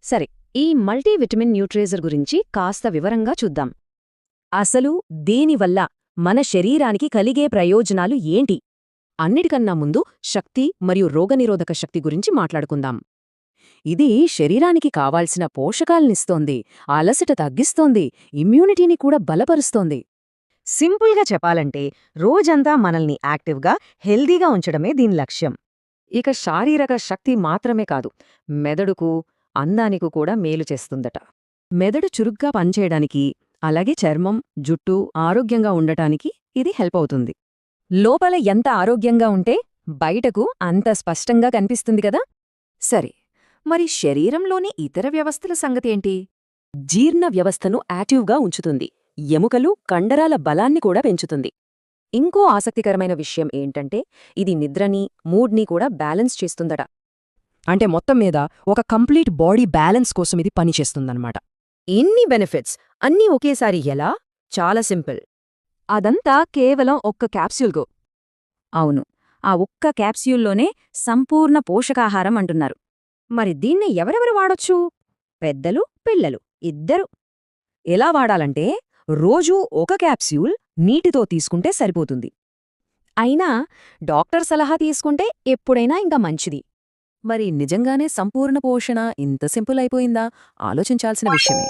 సరే, ఈ మల్టీవిటమిన్ న్యూట్రేజర్ గురించి కాస్త వివరంగా చూద్దాం. అసలు దీనివల్ల మన శరీరానికి కలిగే ప్రయోజనాలు ఏంటి? అన్నిటికన్నా ముందు శక్తి మరియు రోగనిరోధక శక్తి గురించి మాట్లాడుకుందాం. ఇది శరీరానికి కావాల్సిన పోషకాల్నిస్తోంది, అలసట తగ్గిస్తోంది, ఇమ్యూనిటీని కూడా బలపరుస్తోంది. సింపుల్గా చెప్పాలంటే రోజంతా మనల్ని యాక్టివ్గా, హెల్దీగా ఉంచడమే దీని లక్ష్యం. ఇక శారీరక శక్తి మాత్రమే కాదు, మెదడుకు, అందానికి కూడా మేలు చేస్తుందట. మెదడు చురుగ్గా పనిచేయడానికి, అలాగే చర్మం, జుట్టు ఆరోగ్యంగా ఉండటానికి ఇది హెల్ప్ అవుతుంది. లోపల ఎంత ఆరోగ్యంగా ఉంటే బయటకు అంత స్పష్టంగా కనిపిస్తుంది కదా. సరే, మరి శరీరంలోని ఇతర వ్యవస్థల సంగతేంటి? జీర్ణ వ్యవస్థను యాక్టివ్గా ఉంచుతుంది, ఎముకలు, కండరాల బలాన్ని కూడా పెంచుతుంది. ఇంకో ఆసక్తికరమైన విషయం ఏంటంటే ఇది నిద్రని, మూడ్ని కూడా బ్యాలెన్స్ చేస్తుందట. అంటే మొత్తం మీద ఒక కంప్లీట్ బాడీ బ్యాలెన్స్ కోసం ఇది పనిచేస్తుందన్నమాట. ఇన్ని బెనిఫిట్స్ అన్నీ ఒకేసారి ఎలా? చాలా సింపుల్. అదంతా కేవలం ఒక్క క్యాప్స్యూల్గో. అవును, ఆ ఒక్క క్యాప్స్యూల్లోనే సంపూర్ణ పోషకాహారం అంటున్నారు. మరి దీన్ని ఎవరెవరు వాడొచ్చు? పెద్దలు, పిల్లలు ఇద్దరు. ఎలా వాడాలంటే రోజూ ఒక క్యాప్స్యూల్ నీటితో తీసుకుంటే సరిపోతుంది. అయినా డాక్టర్ సలహా తీసుకుంటే ఎప్పుడైనా ఇంకా మంచిది. మరి నిజంగానే సంపూర్ణ పోషణ ఇంత సింపుల్ అయిపోయిందా? ఆలోచించాల్సిన విషయమే.